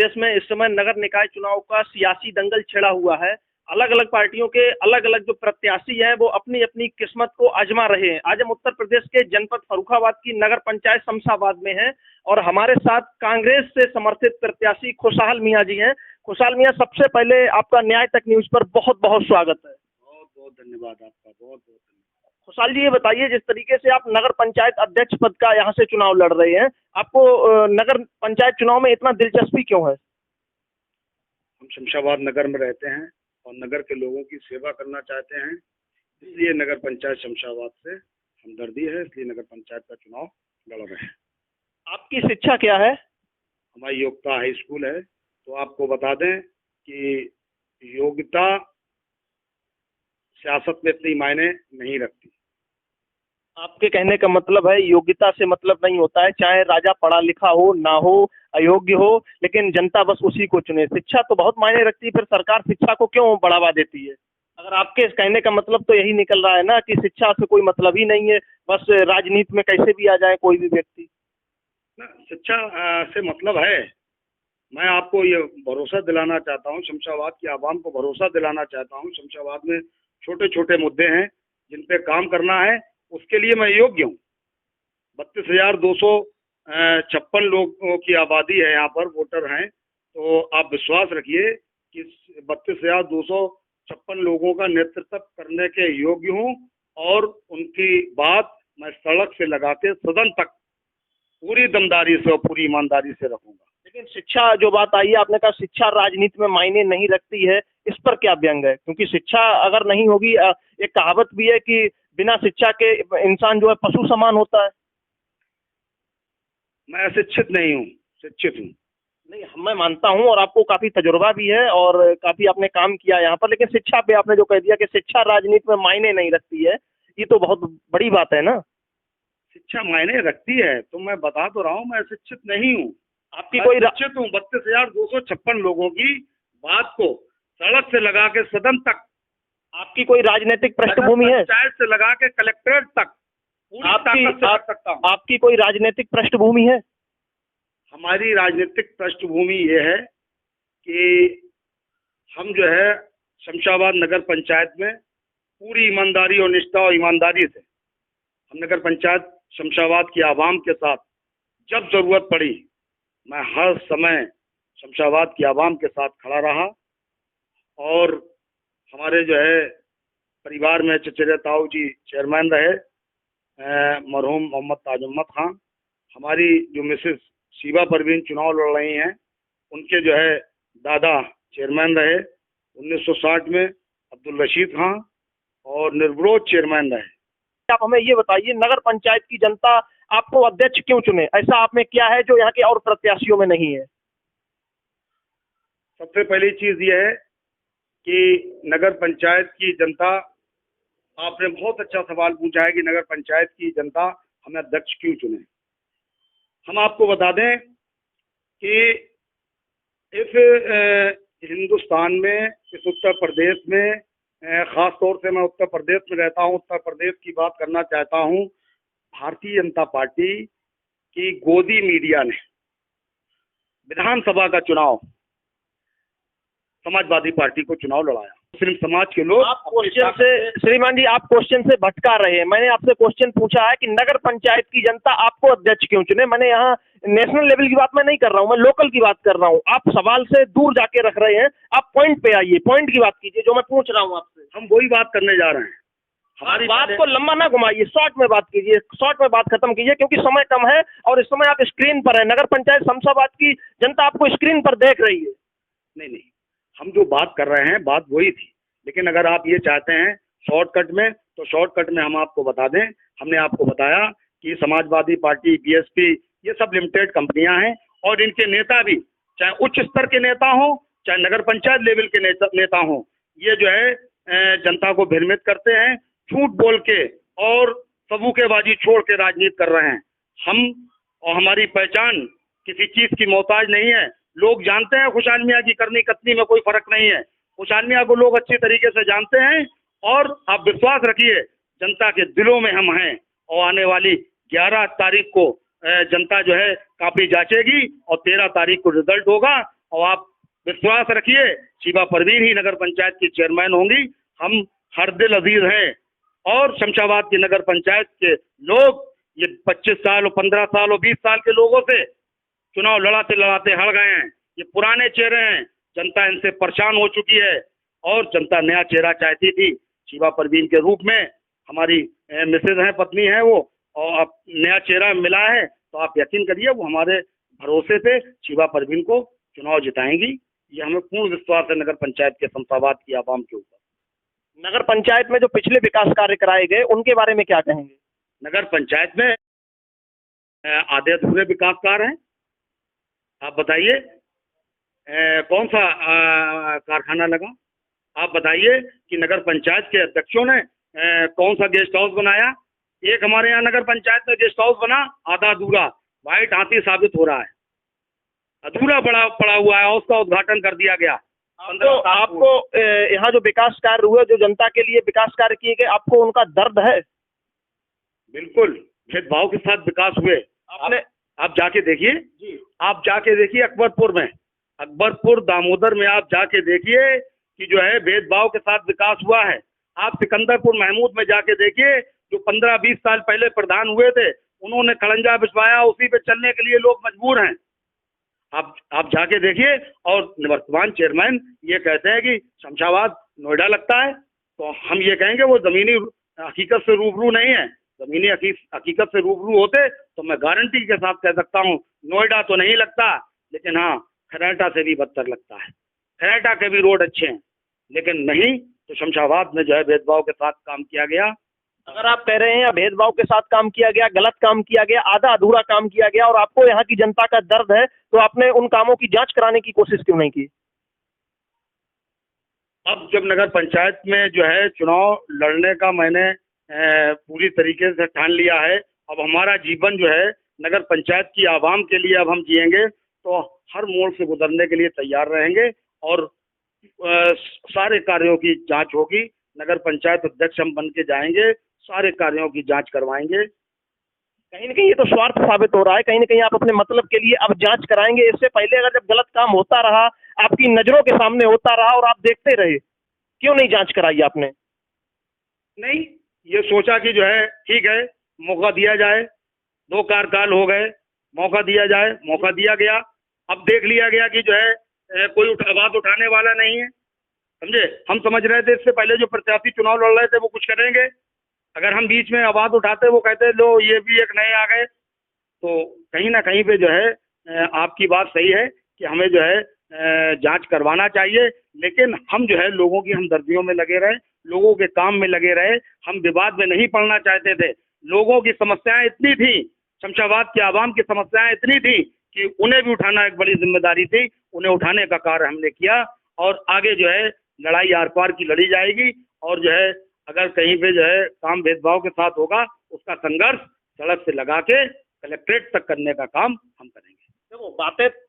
प्रदेश में इस समय नगर निकाय चुनाव का सियासी दंगल छिड़ा हुआ है। अलग अलग पार्टियों के अलग अलग जो प्रत्याशी हैं वो अपनी अपनी किस्मत को आजमा रहे हैं। आज हम उत्तर प्रदेश के जनपद फर्रुखाबाद की नगर पंचायत शमशाबाद में हैं और हमारे साथ कांग्रेस से समर्थित प्रत्याशी खुशहाल मियां जी हैं। खुशहाल मियां, सबसे पहले आपका न्याय तक न्यूज पर बहुत बहुत स्वागत है। बहुत बहुत धन्यवाद आपका, बहुत बहुत धन्यवाद। खुशहाल जी, ये बताइए, जिस तरीके से आप नगर पंचायत अध्यक्ष पद का यहाँ से चुनाव लड़ रहे हैं, आपको नगर पंचायत चुनाव में इतना दिलचस्पी क्यों है? हम शमशाबाद नगर में रहते हैं और नगर के लोगों की सेवा करना चाहते हैं, इसलिए नगर पंचायत शमशाबाद से हमदर्दी है, इसलिए नगर पंचायत का चुनाव लड़ रहे हैं। आपकी शिक्षा क्या है? हमारी योग्यता हाई स्कूल है। तो आपको बता दें कि योग्यता सियासत में इतनी मायने नहीं रखती। आपके कहने का मतलब है योग्यता से मतलब नहीं होता है, चाहे राजा पढ़ा लिखा हो ना हो, अयोग्य हो, लेकिन जनता बस उसी को चुने। शिक्षा तो बहुत मायने रखती है, फिर सरकार शिक्षा को क्यों बढ़ावा देती है? अगर आपके कहने का मतलब तो यही निकल रहा है ना कि शिक्षा से कोई मतलब ही नहीं है, बस राजनीति में कैसे भी आ जाए कोई भी व्यक्ति। ना, शिक्षा से मतलब है। मैं आपको ये भरोसा दिलाना चाहता हूँ, शमशाबाद की आवाम को भरोसा दिलाना चाहता हूँ, शमशाबाद में छोटे छोटे मुद्दे हैं जिन पे काम करना है, उसके लिए मैं योग्य हूँ। 32,256 लोगों की आबादी है, यहाँ पर वोटर हैं। तो आप विश्वास रखिए कि 32,256 लोगों का नेतृत्व करने के योग्य हूँ और उनकी बात मैं सड़क से लगा के सदन तक पूरी दमदारी से और पूरी ईमानदारी से रखूंगा। लेकिन शिक्षा जो बात आई है, आपने कहा शिक्षा राजनीति में मायने नहीं रखती है, इस पर क्या व्यंग है? क्योंकि शिक्षा अगर नहीं होगी, एक कहावत भी है कि बिना शिक्षा के इंसान जो है पशु समान होता है। मैं अशिक्षित नहीं हूँ, शिक्षित हूँ। नहीं, मैं मानता हूँ और आपको काफी तजुर्बा भी है और काफी आपने काम किया यहाँ पर, लेकिन शिक्षा पे आपने जो कह दिया कि शिक्षा राजनीति में मायने नहीं रखती है, ये तो बहुत बड़ी बात है ना। शिक्षा मायने रखती है तो मैं बता तो रहा हूँ, मैं शिक्षित नहीं हूँ। आपकी कोई शिक्षित हूँ। 32,256 लोगों की बात को सड़क से लगा के सदन तक, आपकी कोई राजनीतिक पृष्ठभूमि है? पंचायत से लगा के कलेक्ट्रेट तक पूरी ताकत से कर सकता हूँ। आपकी कोई राजनीतिक पृष्ठभूमि है? हमारी राजनीतिक पृष्ठभूमि ये है कि हम जो है शमशाबाद नगर पंचायत में पूरी ईमानदारी और निष्ठा और ईमानदारी से हम नगर पंचायत शमशाबाद की आवाम के साथ जब जरूरत पड़ी मैं हर समय शमशाबाद की आवाम के साथ खड़ा रहा। और हमारे जो है परिवार में चचेरे ताऊ जी चेयरमैन रहे, मरहूम मोहम्मद ताजुम्मद खान। हमारी जो मिसेस शिवा परवीन चुनाव लड़ रही हैं, उनके जो है दादा चेयरमैन रहे 1960 में अब्दुल रशीद खान, और निर्विरोध चेयरमैन रहे। आप हमें ये बताइए, नगर पंचायत की जनता आपको अध्यक्ष क्यों चुने? ऐसा आप में क्या है जो यहाँ के और प्रत्याशियों में नहीं है? सबसे पहली चीज ये है कि नगर पंचायत की जनता, आपने बहुत अच्छा सवाल पूछा है कि नगर पंचायत की जनता हमें अध्यक्ष क्यों चुने। हम आपको बता दें कि इस हिंदुस्तान में, इस उत्तर प्रदेश में, खास तौर से मैं उत्तर प्रदेश में रहता हूं, उत्तर प्रदेश की बात करना चाहता हूं, भारतीय जनता पार्टी की गोदी मीडिया ने विधानसभा का चुनाव समाजवादी पार्टी को चुनाव लड़ाया। मुस्लिम समाज के लोग आप क्वेश्चन से, श्रीमान जी, आप क्वेश्चन से भटका रहे हैं। मैंने आपसे क्वेश्चन पूछा है कि नगर पंचायत की जनता आपको अध्यक्ष क्यों चुने। मैंने यहाँ नेशनल लेवल की बात मैं नहीं कर रहा हूँ, मैं लोकल की बात कर रहा हूँ। आप सवाल से दूर जाके रख रहे हैं, आप पॉइंट पे आइए, पॉइंट की बात कीजिए जो मैं पूछ रहा हूँ आपसे। हम वही बात करने जा रहे हैं। हमारी बात को लंबा ना घुमाइए, शॉर्ट में बात कीजिए, शॉर्ट में बात खत्म कीजिए, क्योंकि समय कम है और इस समय आप स्क्रीन पर है। नगर पंचायत शमशाबाद की जनता आपको स्क्रीन पर देख रही है। नहीं, हम जो बात कर रहे हैं बात वही थी, लेकिन अगर आप ये चाहते हैं शॉर्टकट में, तो शॉर्टकट में हम आपको बता दें। हमने आपको बताया कि समाजवादी पार्टी, बीएसपी, ये सब लिमिटेड कंपनियां हैं और इनके नेता भी, चाहे उच्च स्तर के नेता हों, चाहे नगर पंचायत लेवल के नेता हों, ये जो है जनता को भ्रमित करते हैं, झूठ बोल के और सबूकेबाजी छोड़ के राजनीति कर रहे हैं। हम और हमारी पहचान किसी चीज की मोहताज नहीं है। लोग जानते हैं खुशहाल मियां की करनी कतनी में कोई फर्क नहीं है। खुशहाल मियां को लोग अच्छी तरीके से जानते हैं और आप विश्वास रखिए जनता के दिलों में हम हैं। और आने वाली 11 तारीख को जनता जो है काफी जांचेगी और 13 तारीख को रिजल्ट होगा और आप विश्वास रखिए शीबा परवीन ही नगर पंचायत की चेयरमैन होंगी। हम हर दिल अजीज हैं और शमशाबाद की नगर पंचायत के लोग ये 25 साल और 15 साल और 20 साल के लोगों से चुनाव लड़ाते लड़ाते हार गए हैं। ये पुराने चेहरे हैं, जनता इनसे परेशान हो चुकी है और जनता नया चेहरा चाहती थी। शीबा परवीन के रूप में हमारी मिसेज हैं, पत्नी है वो, और अब नया चेहरा मिला है तो आप यकीन करिए वो हमारे भरोसे पे शीबा परवीन को चुनाव जिताएंगी। ये हमें पूर्ण विश्वास है नगर पंचायत के शमशाबाद की आवाम के ऊपर। नगर पंचायत में जो पिछले विकास कार्य कराए गए उनके बारे में क्या कहेंगे? नगर पंचायत में आधे अधूरे विकास कार्य हैं। आप बताइए कौन सा कारखाना लगा? आप बताइए कि नगर पंचायत के अध्यक्षों ने कौन सा गेस्ट हाउस बनाया? एक हमारे यहाँ नगर पंचायत में गेस्ट हाउस बना, आधा अधूरा, व्हाइट हाथी साबित हो रहा है, अधूरा पड़ा हुआ है, उसका उद्घाटन कर दिया गया। तो आपको यहाँ जो विकास कार्य हुए, जो जनता के लिए विकास कार्य किए गए, आपको उनका दर्द है? बिल्कुल, भेदभाव के साथ विकास हुए। आप जाके देखिए जी, आप जाके देखिए अकबरपुर में, अकबरपुर दामोदर में आप जाके देखिए कि जो है भेदभाव के साथ विकास हुआ है। आप सिकंदरपुर महमूद में जाके देखिए, जो 15-20 साल पहले प्रधान हुए थे उन्होंने खड़ंजा बिछवाया, उसी पे चलने के लिए लोग मजबूर हैं। आप जाके देखिए। और वर्तमान चेयरमैन ये कहते हैं कि शमशाबाद नोएडा लगता है, तो हम ये कहेंगे वो जमीनी हकीकत से रूबरू नहीं है। जमीनी हकीकत से रूबरू होते तो मैं गारंटी के साथ कह सकता हूँ नोएडा तो नहीं लगता, लेकिन हाँ खरेटा से भी बदतर लगता है। खरेटा के भी रोड अच्छे हैं, लेकिन नहीं, तो शमशाबाद में जो है भेदभाव के साथ काम किया गया। अगर आप कह रहे हैं भेदभाव के साथ काम किया गया, गलत काम किया गया, आधा अधूरा काम किया गया और आपको यहाँ की जनता का दर्द है, तो आपने उन कामों की जांच कराने की कोशिश क्यों नहीं की? अब जब नगर पंचायत में जो है चुनाव लड़ने का मैंने पूरी तरीके से ठान लिया है, अब हमारा जीवन जो है नगर पंचायत की आवाम के लिए अब हम जिएंगे, तो हर मोड़ से गुजरने के लिए तैयार रहेंगे और सारे कार्यों की जांच होगी। नगर पंचायत अध्यक्ष हम बन के जाएंगे, सारे कार्यों की जांच करवाएंगे। कहीं न कहीं ये तो स्वार्थ साबित हो रहा है, कहीं न कहीं आप अपने मतलब के लिए अब जांच कराएंगे। इससे पहले अगर जब गलत काम होता रहा, आपकी नजरों के सामने होता रहा और आप देखते रहे, क्यों नहीं जांच कराई आपने? नहीं, ये सोचा कि जो है ठीक है मौका दिया जाए, 2 कार्यकाल हो गए, मौका दिया जाए, मौका दिया गया। अब देख लिया गया कि जो है कोई आवाज उठाने वाला नहीं है, समझे। हम समझ रहे थे इससे पहले जो प्रत्याशी चुनाव लड़ रहे थे वो कुछ करेंगे, अगर हम बीच में आवाज उठाते वो कहते लो ये भी एक नए आ गए, तो कहीं ना कहीं पे जो है आपकी बात सही है कि हमें जो है जांच करवाना चाहिए, लेकिन हम जो है लोगों की हमदर्दियों में लगे रहे, लोगों के काम में लगे रहे। हम विवाद में नहीं पड़ना चाहते थे। लोगों की समस्याएं इतनी थी, शमशाबाद की आवाम की समस्याएं इतनी थी कि उन्हें भी उठाना एक बड़ी जिम्मेदारी थी। उन्हें उठाने का कार्य हमने किया और आगे जो है लड़ाई आर पार की लड़ी जाएगी। और जो है अगर कहीं पे जो है काम भेदभाव के साथ होगा, उसका संघर्ष सड़क से लगा के कलेक्ट्रेट तक करने का काम हम करेंगे। देखो,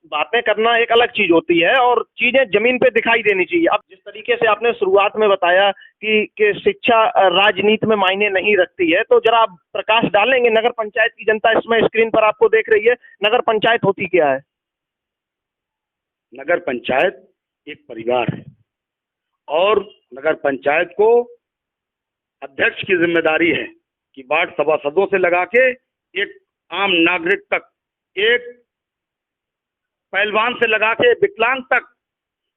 बातें करना एक अलग चीज होती है और चीजें जमीन पे दिखाई देनी चाहिए। अब जिस तरीके से आपने शुरुआत में बताया कि शिक्षा राजनीति में मायने नहीं रखती है, तो जरा आप प्रकाश डालेंगे, नगर पंचायत की जनता इसमें स्क्रीन पर आपको देख रही है, नगर पंचायत होती क्या है? नगर पंचायत एक परिवार है और नगर पंचायत को अध्यक्ष की जिम्मेदारी है कि वार्ड सभासदों से लगा के एक आम नागरिक तक, एक पहलवान से लगा के विकलांग तक,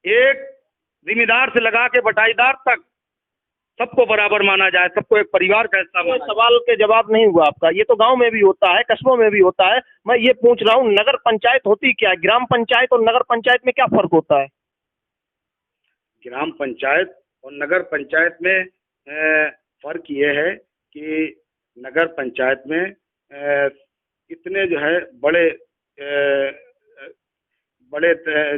एक जिम्मेदार से लगा के बटाईदार तक, सबको बराबर माना जाए, सबको एक परिवार का हिस्सा माना जाए। सवाल के जवाब नहीं हुआ आपका। ये तो गांव में भी होता है, कस्बों में भी होता है। मैं ये पूछ रहा हूँ नगर पंचायत होती क्या है? ग्राम पंचायत और नगर पंचायत में क्या फर्क होता है? ग्राम पंचायत और नगर पंचायत में फर्क ये है कि नगर पंचायत में इतने जो है बड़े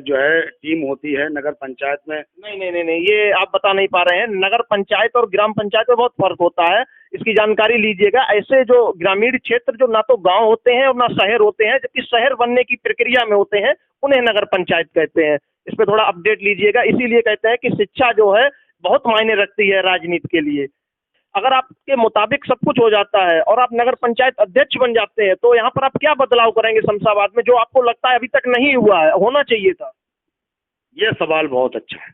जो है टीम होती है नगर पंचायत में। नहीं, ये आप बता नहीं पा रहे हैं। नगर पंचायत और ग्राम पंचायत में बहुत फर्क होता है, इसकी जानकारी लीजिएगा। ऐसे जो ग्रामीण क्षेत्र जो ना तो गांव होते हैं और ना शहर होते हैं, जबकि शहर बनने की प्रक्रिया में होते हैं, उन्हें नगर पंचायत कहते हैं। इस पर थोड़ा अपडेट लीजिएगा। इसीलिए कहते हैं कि शिक्षा जो है बहुत मायने रखती है राजनीति के लिए। अगर आपके मुताबिक सब कुछ हो जाता है और आप नगर पंचायत अध्यक्ष बन जाते हैं, तो यहाँ पर आप क्या बदलाव करेंगे शमशाबाद में, जो आपको लगता है अभी तक नहीं हुआ है, होना चाहिए था? ये सवाल बहुत अच्छा है।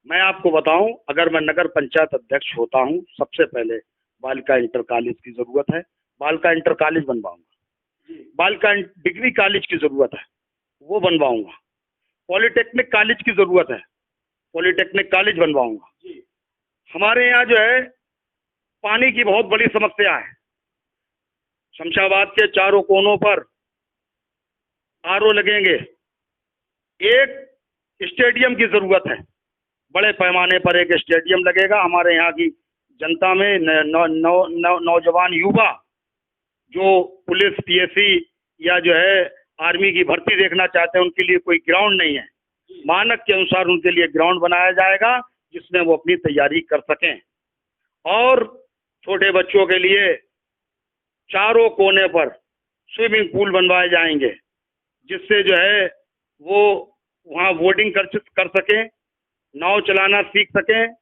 मैं आपको बताऊं, अगर मैं नगर पंचायत अध्यक्ष होता हूं, सबसे पहले बालिका इंटर कॉलेज की जरूरत है, बालिका इंटर कॉलेज बनवाऊंगा। बालिका डिग्री कॉलेज की जरूरत है, वो बनवाऊंगा। पॉलिटेक्निक कॉलेज की जरूरत है, पॉलिटेक्निक कॉलेज बनवाऊंगा। हमारे यहाँ जो है पानी की बहुत बड़ी समस्या है। शमशाबाद के चारों कोनों पर आरओ लगेंगे। एक स्टेडियम की जरूरत है, बड़े पैमाने पर एक स्टेडियम लगेगा। हमारे यहाँ की जनता में नौजवान युवा जो पुलिस, पीएससी या जो है आर्मी की भर्ती देखना चाहते हैं, उनके लिए कोई ग्राउंड नहीं है। मानक के अनुसार उनके लिए ग्राउंड बनाया जाएगा जिसमें वो अपनी तैयारी कर सकें। और छोटे बच्चों के लिए चारों कोने पर स्विमिंग पूल बनवाए जाएंगे, जिससे जो है वो वहाँ बोटिंग कर सकें, नाव चलाना सीख सकें।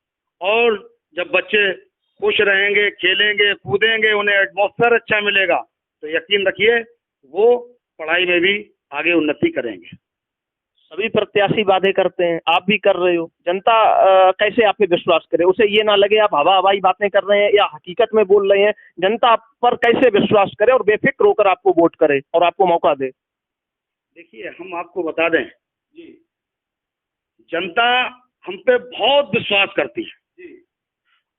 और जब बच्चे खुश रहेंगे, खेलेंगे, कूदेंगे, उन्हें एटमॉस्फेयर अच्छा मिलेगा, तो यकीन रखिए वो पढ़ाई में भी आगे उन्नति करेंगे। सभी प्रत्याशी वादे करते हैं, आप भी कर रहे हो, जनता कैसे आप पे विश्वास करे? उसे ये ना लगे आप हवाई बातें कर रहे हैं या हकीकत में बोल रहे हैं। जनता आप पर कैसे विश्वास करे और बेफिक्र होकर आपको वोट करे और आपको मौका दे? देखिए, हम आपको बता दें जी, जनता हम पे बहुत विश्वास करती है जी।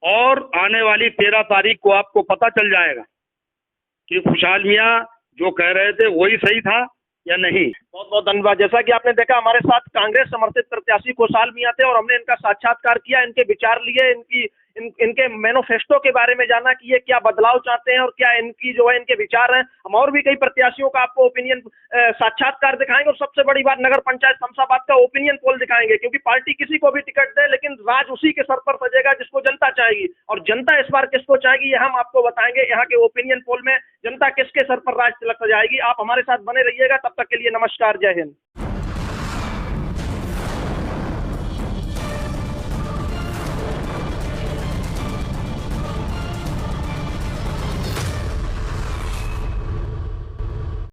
और आने वाली 13 तारीख को आपको पता चल जाएगा कि खुशहाल मियाँ जो कह रहे थे वही सही था या नहीं। बहुत बहुत धन्यवाद। जैसा कि आपने देखा, हमारे साथ कांग्रेस समर्थित प्रत्याशी खुशहाल मियाँ थे और हमने इनका साक्षात्कार किया, इनके विचार लिए, इनके मैनिफेस्टो के बारे में जाना कि ये क्या बदलाव चाहते हैं और क्या इनकी जो है इनके विचार हैं। हम और भी कई प्रत्याशियों का आपको ओपिनियन साक्षात्कार दिखाएंगे और सबसे बड़ी बात, नगर पंचायत शमशाबाद का ओपिनियन पोल दिखाएंगे, क्योंकि पार्टी किसी को भी टिकट दे लेकिन राज उसी के सर पर सजेगा जिसको जनता चाहेगी। और जनता इस बार किसको चाहेगी ये हम आपको बताएंगे। यहाँ के ओपिनियन पोल में जनता किसके सर पर राज तिलक सजाएगी। आप हमारे साथ बने रहिएगा। तब तक के लिए नमस्कार, जय हिंद।